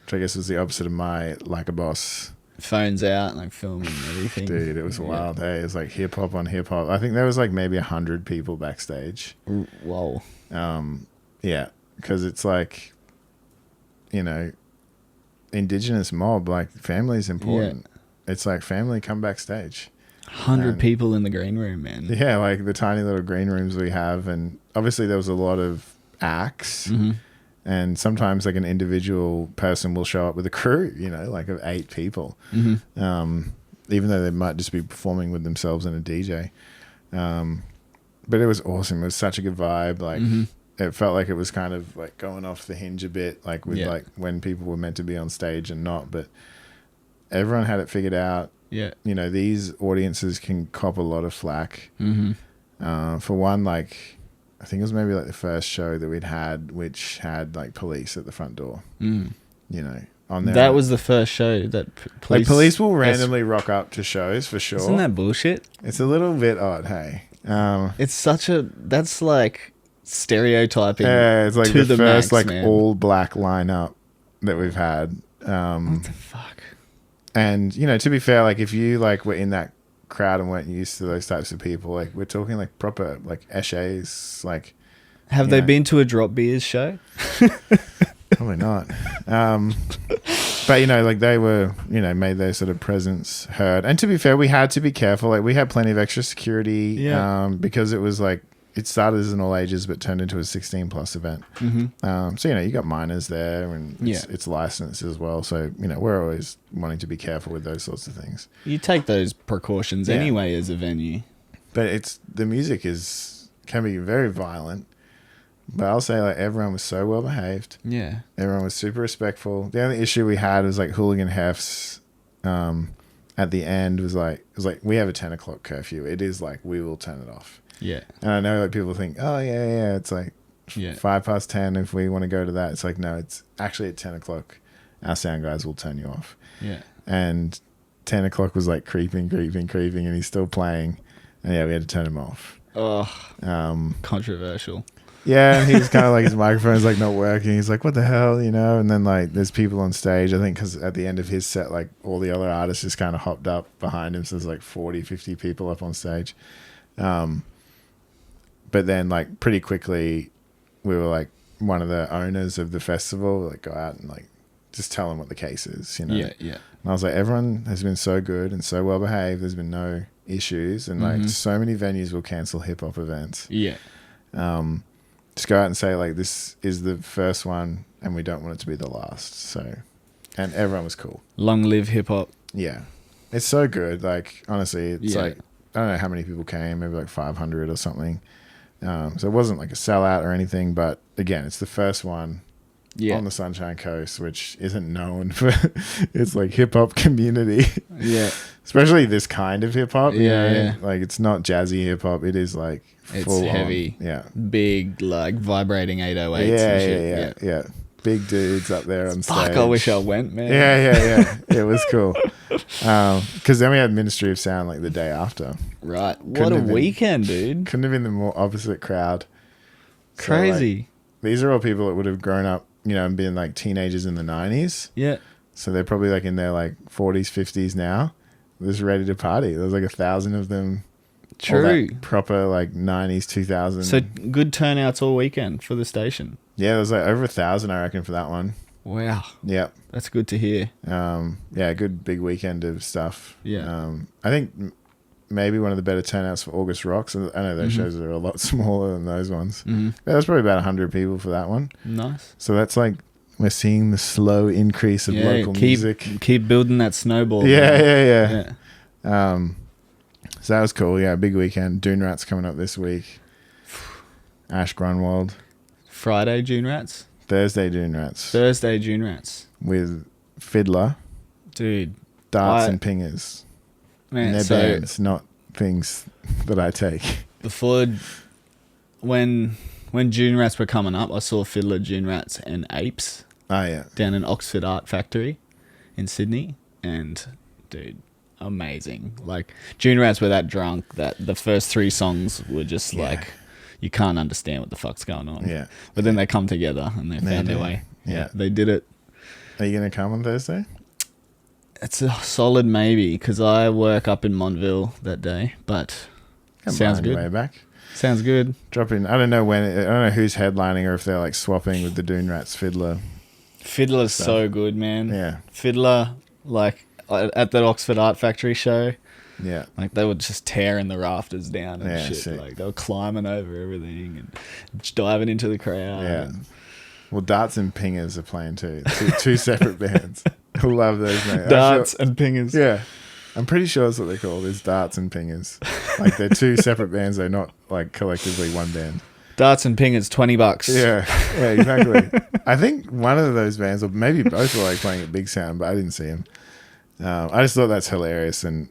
Which I guess was the opposite of my Like a Boss. Phones out, like filming everything. Dude, it was wild. Hey, it was like hip hop on hip hop. I think there was like maybe 100 people backstage. Whoa. Yeah, because it's like, you know, indigenous mob, like family is important. It's like family come backstage. 100 people in the green room, man. Yeah, like the tiny little green rooms we have, and obviously there was a lot of acts. Mm-hmm. And sometimes like an individual person will show up with a crew, you know, like of 8 people, Mm-hmm. even though they might just be performing with themselves and a DJ. But it was awesome. It was such a good vibe. Like it felt like it was kind of like going off the hinge a bit, like with like when people were meant to be on stage and not. But everyone had it figured out. Yeah. You know, these audiences can cop a lot of flack. Mm-hmm. For one, like I think it was maybe like the first show that we'd had, which had like police at the front door. Mm. You know, on there. That was the first show that police... Like police will randomly rock up to shows for sure. Isn't that bullshit? It's a little bit odd, hey. It's such a... That's like stereotyping. Yeah, it's like to the max, first like man. all black lineup that we've had. What the fuck? And you know, to be fair, like if you like were in that crowd and weren't used to those types of people, like we're talking like proper like eshays, like Have they been to a Drop Beers show? probably not. But you know, like they were, you know, made their sort of presence heard. And to be fair, we had to be careful. Like we had plenty of extra security, because it was like it started as an all ages but turned into a 16+ event. Mm-hmm. So you know, you got minors there, and it's licensed as well. So you know, we're always wanting to be careful with those sorts of things. You take those precautions anyway as a venue. But the music can be very violent. But I'll say like everyone was so well behaved. Yeah. Everyone was super respectful. The only issue we had was like hooligan hefts. At the end was like we have a 10 o'clock curfew. It is like we will turn it off. Yeah. And I know like people think, oh yeah, it's like 10:05 if we want to go to that. It's like no, it's actually at 10 o'clock. Our sound guys will turn you off. Yeah. And 10 o'clock was like creeping, and he's still playing. And yeah, we had to turn him off. Oh, controversial. Yeah, and he's kind of like his microphone's like not working. He's like, what the hell, you know? And then like there's people on stage, I think, because at the end of his set, like all the other artists just kind of hopped up behind him. So there's like 40, 50 people up on stage. But then like pretty quickly we were like one of the owners of the festival, like go out and like just tell them what the case is, you know? Yeah. And I was like, everyone has been so good and so well behaved. There's been no issues. And like so many venues will cancel hip hop events. Yeah. Just go out and say like this is the first one and we don't want it to be the last. So, and everyone was cool. Long live hip hop. Yeah, it's so good. Like honestly, it's like I don't know how many people came, maybe like 500 or something. So it wasn't like a sellout or anything, but again, it's the first one on the Sunshine Coast, which isn't known for its like hip hop community. Yeah, especially this kind of hip hop. Yeah. Like it's not jazzy hip hop. It is like full it's heavy. On. Yeah, big like vibrating 808s. and shit. Yeah. Big dudes up there on stage. Fuck, I wish I went, man. Yeah. It was cool. Because then we had Ministry of Sound like the day after. Right. What a weekend, dude. Couldn't have been the more opposite crowd. Crazy. So, like, these are all people that would have grown up, you know, and been like teenagers in the 90s. Yeah. So they're probably like in their like 40s, 50s now. They're just ready to party. There was like 1,000 of them. True. Proper like 90s, 2000s. So good turnouts all weekend for the station. Yeah, there was like over 1,000, I reckon, for that one. Wow. Yep. That's good to hear. Yeah, good big weekend of stuff. Yeah. I think maybe one of the better turnouts for August Rocks. I know those shows are a lot smaller than those ones. Mm-hmm. There was probably about 100 people for that one. Nice. So that's like we're seeing the slow increase of local music. Keep building that snowball. Yeah. So that was cool. Yeah, big weekend. Dune Rat's coming up this week. Ash Grunwald. Friday June Rats? Thursday June Rats. Thursday June Rats. With Fiddler, Dude. Darts and Pingers. Man, And they're so bands, not things that I take. before, when June Rats were coming up, I saw Fiddler, June Rats and Apes Oh, yeah. down in Oxford Art Factory in Sydney. And, dude, amazing. Like, June Rats were that drunk that the first 3 songs were just like, you can't understand what the fuck's going on. Yeah. But then they come together and they found their way. Yeah. They did it. Are you going to come on Thursday? It's a solid maybe because I work up in Montville that day, but sounds good. Way back. Sounds good. Drop in. I don't know who's headlining or if they're like swapping with the Dune Rats Fiddler. Fiddler's so good, man. Yeah. Fiddler, like at that Oxford Art Factory show, Yeah. like they were just tearing the rafters down and shit. Sick. Like they were climbing over everything and just diving into the crowd. Yeah. Well, Darts and Pingers are playing too. Two separate bands. I love those names. Darts and Pingers. Yeah. I'm pretty sure that's what they're called, is Darts and Pingers. Like, they're 2 separate bands. They're not, like, collectively one band. Darts and Pingers, $20. Yeah, exactly. I think one of those bands, or maybe both, were, like, playing at Bigsound, but I didn't see them. I just thought that's hilarious, and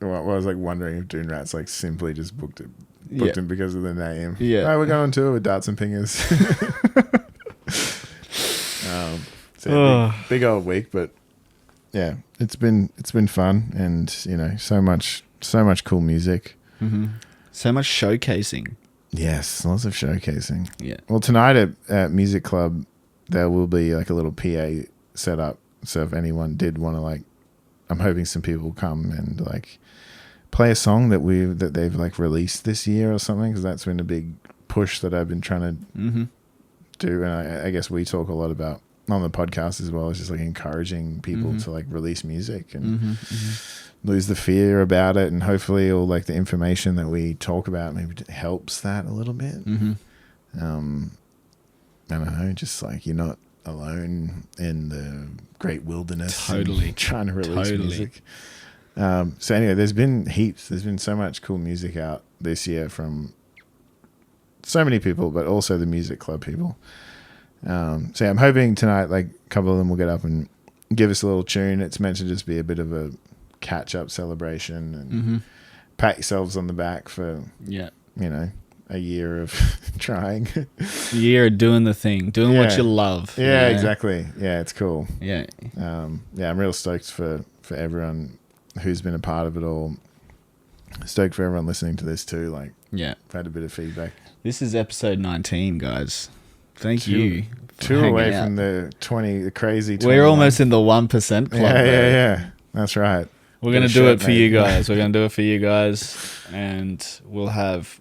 I was, like, wondering if Dune Rats, like, simply just booked him because of the name. Yeah. Oh, we're going on tour with Darts and Pingers. So big old week, but yeah, it's been fun, and so much cool music. Mm-hmm. So much showcasing. Yes, lots of showcasing. Yeah. Well, tonight at Music Club, there will be like a little PA set up. So if anyone did want to, like, I'm hoping some people will come and like play a song that they've like released this year or something, because that's been a big push that I've been trying to do, and I guess we talk a lot about on the podcast as well. It's just like encouraging people to like release music and lose the fear about it, and hopefully all like the information that we talk about maybe helps that a little bit. I don't know, just like you're not alone in the great wilderness. Totally. Trying to release music. So anyway, there's been so much cool music out this year from so many people, but also the Music Club people. So yeah, I'm hoping tonight, like a couple of them will get up and give us a little tune. It's meant to just be a bit of a catch-up celebration and pat yourselves on the back for a year of trying. A year of doing the thing, doing what you love. Yeah, exactly. Yeah, it's cool. Yeah. I'm real stoked for everyone who's been a part of it all. Stoked for everyone listening to this too. Like, I've had a bit of feedback. This is episode 19, guys. Thank you. 2 away from the 20, the crazy 20. We're almost in the 1% club. Yeah. That's right. We're going to do it for you guys. We're going to do it for you guys. And we'll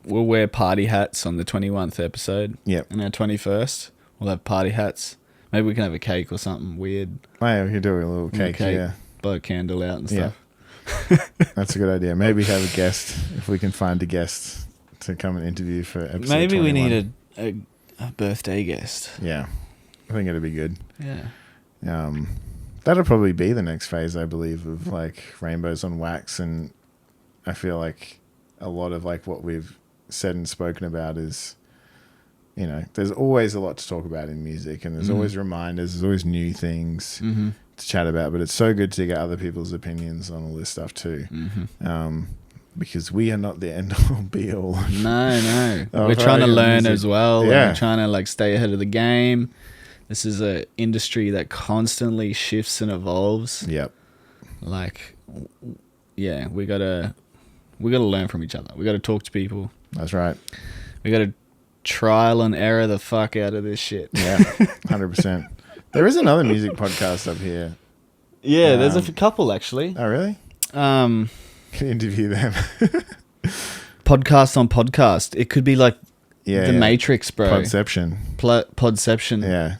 wear party hats on the 21th episode. Yep. And our 21st, we'll have party hats. Maybe we can have a cake or something weird. Oh, yeah, we could do a little cake, yeah. Blow a candle out and stuff. That's a good idea. Maybe have a guest, if we can find a guest to come and interview for episode Maybe 21. we need a birthday guest. Yeah. I think it'd be good. Yeah. That'll probably be the next phase, I believe, of like Rainbows on Wax, and I feel like a lot of like what we've said and spoken about is, there's always a lot to talk about in music, and there's always reminders, there's always new things to chat about, but it's so good to get other people's opinions on all this stuff too. Because we are not the end all be all. No. We're trying to learn as well. Yeah. We're trying to like stay ahead of the game. This is an industry that constantly shifts and evolves. Yep. Like, yeah, we gotta learn from each other. We gotta talk to people. That's right. We gotta trial and error the fuck out of this shit. Yeah, 100%. There is another music podcast up here. Yeah, there's a couple actually. Oh, really? Can you interview them? Podcast on podcast. It could be like the Matrix, bro. Podception. Podception. Yeah.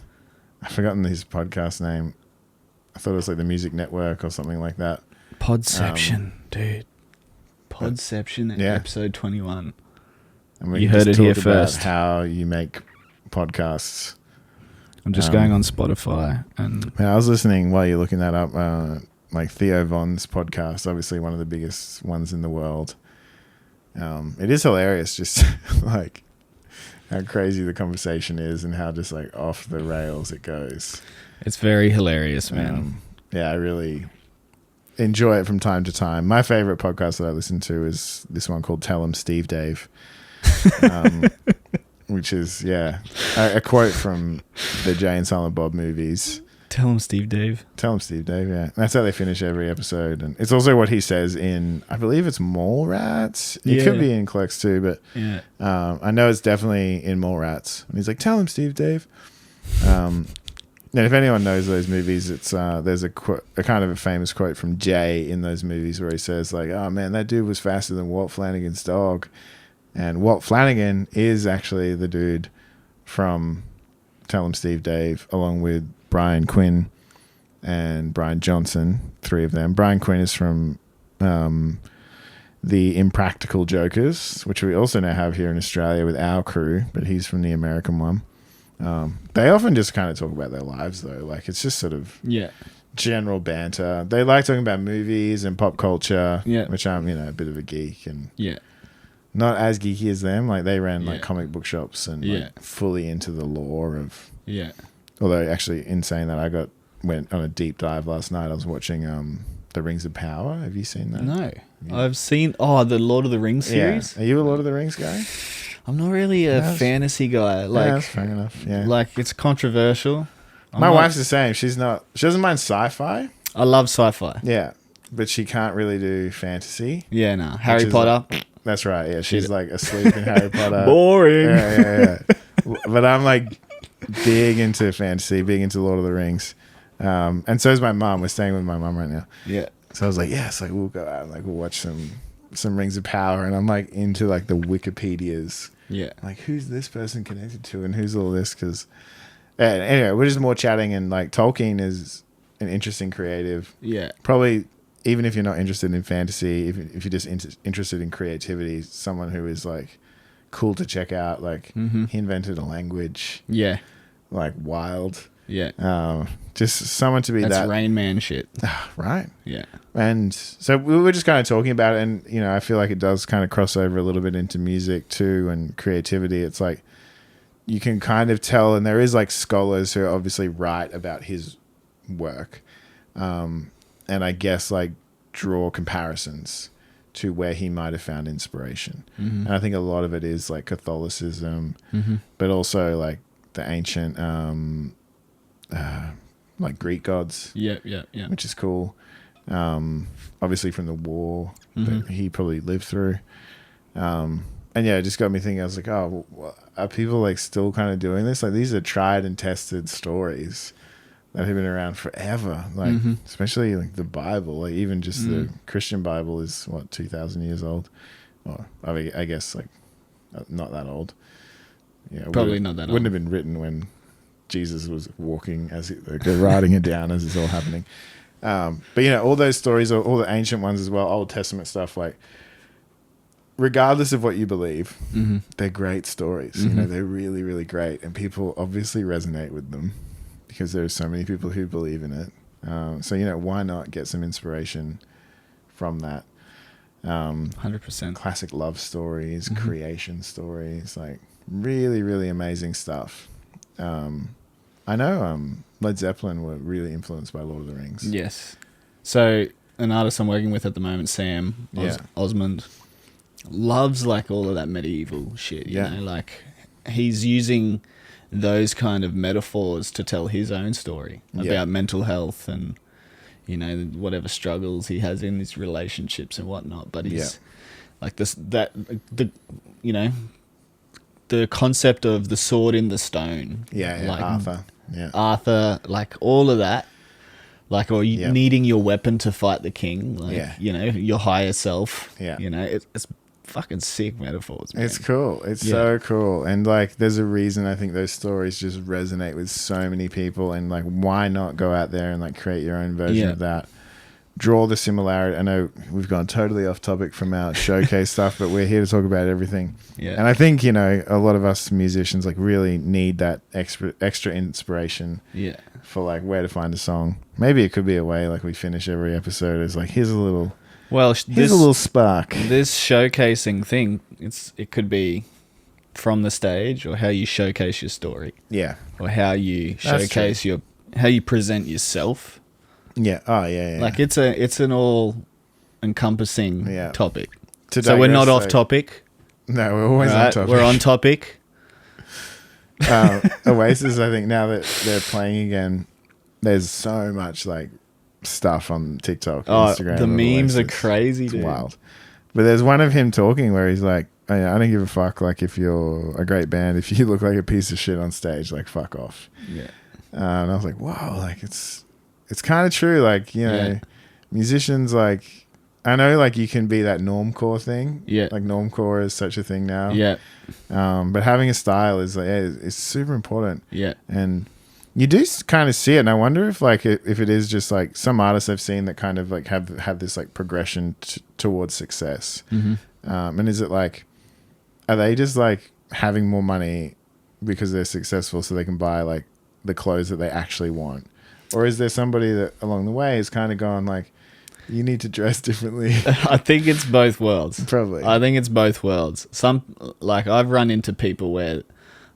I've forgotten his podcast name. I thought it was like the Music Network or something like that. Podception, dude. Podception, episode 21. And you heard it here first. How you make podcasts. I'm just going on Spotify. And I was listening while you're looking that up, like Theo Von's podcast, obviously one of the biggest ones in the world. It is hilarious, just like how crazy the conversation is and how just like off the rails it goes. It's very hilarious, man. Yeah, I really enjoy it from time to time. My favorite podcast that I listen to is this one called Tell 'em Steve Dave, which is, a quote from the Jay and Silent Bob movies. Tell him Steve Dave. Tell 'em Steve Dave, yeah. That's how they finish every episode. And it's also what he says in, I believe it's Mallrats. It could be in Clerks too, but I know it's definitely in Mallrats. And he's like, tell him Steve Dave. And if anyone knows those movies, it's there's a kind of a famous quote from Jay in those movies where he says like, oh man, that dude was faster than Walt Flanagan's dog. And Walt Flanagan is actually the dude from Tell 'em Steve Dave, along with Brian Quinn and Brian Johnson, three of them. Brian Quinn is from the Impractical Jokers, which we also now have here in Australia with our crew, but he's from the American one. They often just kind of talk about their lives, though. Like, it's just sort of general banter. They like talking about movies and pop culture, which I'm, a bit of a geek and not as geeky as them. Like, they ran like comic book shops and like fully into the lore of Although, actually, in saying that, I went on a deep dive last night. I was watching The Rings of Power. Have you seen that? No. Yeah. I've seen, the Lord of the Rings series. Yeah. Are you a Lord of the Rings guy? I'm not really a fantasy guy. Like, that's fair enough. Yeah. Like, it's controversial. My wife's the same. She doesn't mind sci-fi. I love sci-fi. Yeah. But she can't really do fantasy. Yeah, no. Harry Potter. That's right. Yeah. She's like asleep in Harry Potter. Boring. Yeah. But I'm like big into fantasy, big into Lord of the Rings. And so is my mom. We're staying with my mom right now. Yeah. So I was like, yes, like we'll go out and like we'll watch some Rings of Power. And I'm like into like the Wikipedias. Yeah. Like, who's this person connected to and who's all this? Because anyway, we're just more chatting, and like Tolkien is an interesting creative. Yeah. Probably, even if you're not interested in fantasy, if you're just interested in creativity, someone who is like cool to check out. Like, he invented a language. Yeah. Like, wild. Yeah. Just someone to be That's Rain Man shit. Right. Yeah. And so we were just kind of talking about it, and I feel like it does kind of cross over a little bit into music too and creativity. It's like you can kind of tell, and there is like scholars who obviously write about his work, and I guess like draw comparisons to where he might have found inspiration. And I think a lot of it is like Catholicism, but also like the ancient like Greek gods, which is cool. Obviously from the war that he probably lived through, and it just got me thinking. I was like, oh, well, are people like still kind of doing this? Like, these are tried and tested stories that have been around forever. Like, especially like the Bible. Like, even just the Christian Bible is what, 2,000 years old. Well, I guess like not that old. Yeah, probably not that old. Wouldn't have been written when Jesus was walking writing it down as it's all happening. But all those stories, all the ancient ones as well, Old Testament stuff, like regardless of what you believe, they're great stories. They're really, really great, and people obviously resonate with them because there's so many people who believe in it. So why not get some inspiration from that? 100%. Classic love stories, creation stories, like really, really amazing stuff. I know Led Zeppelin were really influenced by Lord of the Rings. Yes. So an artist I'm working with at the moment, Sam Osmond, loves like all of that medieval shit. You know, like he's using those kind of metaphors to tell his own story about mental health and whatever struggles he has in his relationships and whatnot. But he's like the concept of the sword in the stone. Like Arthur. Arthur, like all of that. Like, or needing your weapon to fight the king. Like, your higher self. Yeah. It's fucking sick metaphors, man. It's cool. It's so cool. And like, there's a reason I think those stories just resonate with so many people. And like, why not go out there and like create your own version of that? Draw the similarity. I know we've gone totally off topic from our showcase stuff, but we're here to talk about everything. Yeah. And I think, a lot of us musicians like really need that extra inspiration for like where to find a song. Maybe it could be a way like we finish every episode is like, here's a little spark. This showcasing thing, it could be from the stage, or how you showcase your story, Yeah. or how you That's showcase how you present yourself. Yeah. Oh, yeah. Like it's an all encompassing topic. So we're not off topic. No, we're always on topic. We're on topic. Oasis, I think now that they're playing again, there's so much like stuff on TikTok, Instagram. The memes Oasis. are crazy, It's dude. wild. But there's one of him talking where he's like, I don't give a fuck, like, if you're a great band, if you look like a piece of shit on stage, like, fuck off. Yeah. And I was like, wow, like, it's kind of true. Like, you know, musicians, like, I know, like, you can be that normcore thing. Yeah. Like, normcore is such a thing now. Yeah. But having a style is, like, it's super important. Yeah. And you do kind of see it. And I wonder if, like, if it is just, like, some artists I've seen that kind of, like, have this, like, progression towards success. Mm-hmm. And is it, like, are they just like having more money because they're successful so they can buy like the clothes that they actually want? Or is there somebody that along the way is kind of gone like, you need to dress differently? I think it's both worlds. Probably. I think it's both worlds. Like I've run into people where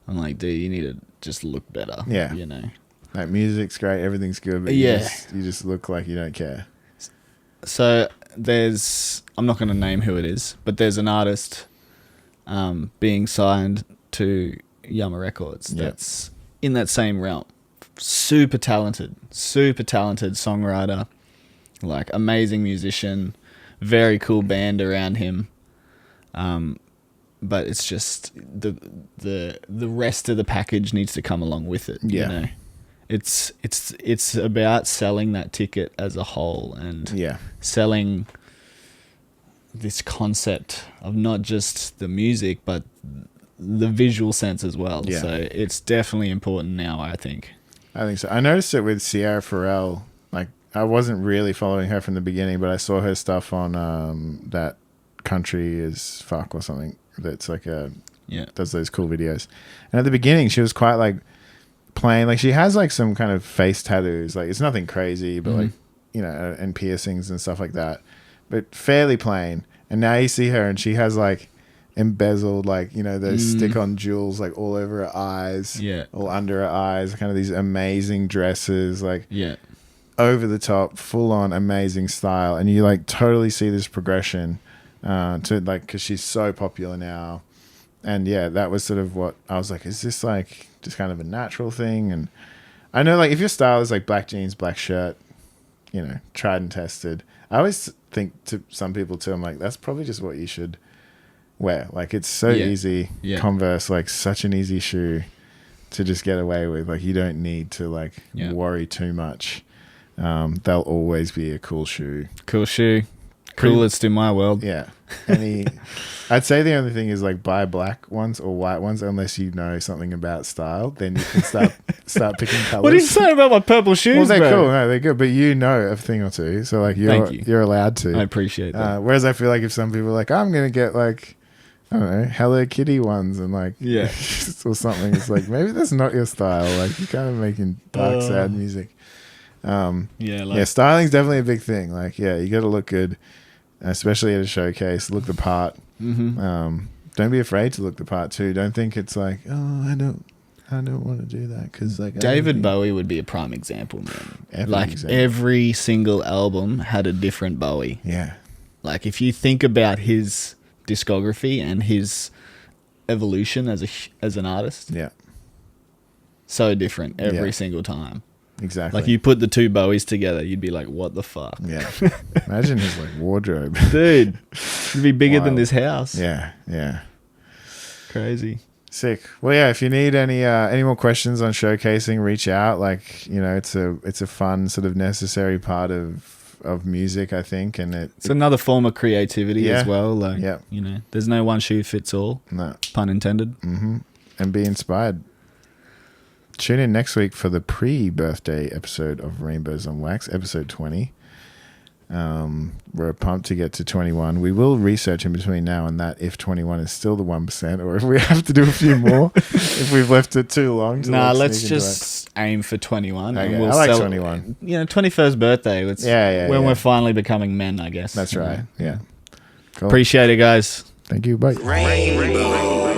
I'm like, dude, you need to just look better. Yeah. You know, like music's great, everything's good, but you just look like you don't care. So I'm not going to name who it is, but there's an artist being signed to Yama Records that's in that same realm. Super talented songwriter, like amazing musician, very cool band around him. But it's just the rest of the package needs to come along with it. Yeah. You know? It's about selling that ticket as a whole and selling this concept of not just the music but the visual sense as well. Yeah. So it's definitely important now, I think. I think so. I noticed it with Sierra Farrell. Like, I wasn't really following her from the beginning, but I saw her stuff on that Country is Fuck or something. That's like does those cool videos. And at the beginning, she was quite like playing, like she has like some kind of face tattoos. Like it's nothing crazy, but like, you know, and piercings and stuff like that. But fairly plain. And now you see her and she has like embezzled, like, you know, those stick-on jewels like all over her eyes, all under her eyes, kind of these amazing dresses, like over the top, full-on amazing style. And you like totally see this progression to like, because she's so popular now. And yeah, that was sort of what I was like, is this like just kind of a natural thing? And I know like if your style is like black jeans, black shirt, you know, tried and tested, I always think to some people too, I'm like, that's probably just what you should wear. Like it's so easy. Converse, like such an easy shoe to just get away with. Like you don't need to like worry too much. They'll always be a cool shoe. Coolest in my world. Yeah. I'd say the only thing is like buy black ones or white ones unless you know something about style. Then you can start picking colors. What are you saying about my purple shoes? Well, they're bro? cool. No, they're good. But you know a thing or two, so like you're allowed to. I appreciate that. Whereas I feel like if some people are like, I'm gonna get like, I don't know, Hello Kitty ones and like or something, it's like maybe that's not your style. Like you're kind of making dark, sad music. Styling's definitely a big thing. Like you got to look good. Especially at a showcase, look the part. Don't be afraid to look the part too. Don't think it's like, oh, I don't want to do that because like David Bowie would be a prime example, man. Every single album had a different Bowie. Yeah. Like if you think about his discography and his evolution as an artist, so different every single time. Exactly. Like you put the two Bowies together, you'd be like, what the fuck? Yeah. Imagine his like wardrobe. Dude, it'd be bigger than this house. Yeah. Yeah. Crazy. Sick. Well, yeah, if you need any more questions on showcasing, reach out. Like, you know, it's a fun sort of necessary part of music, I think. And it's another form of creativity as well. Like, you know, there's no one shoe fits all. No. Pun intended. Mm-hmm. And be inspired. Tune in next week for the pre-birthday episode of Rainbows on Wax, episode 20. We're pumped to get to 21. We will research in between now and that if 21 is still the 1% or if we have to do a few more if we've left it too long. Nah, let's just aim for 21. Okay, and I like 21. You know, 21st birthday. When we're finally becoming men, I guess. That's right. Yeah. Cool. Appreciate it, guys. Thank you. Bye. Rainbow.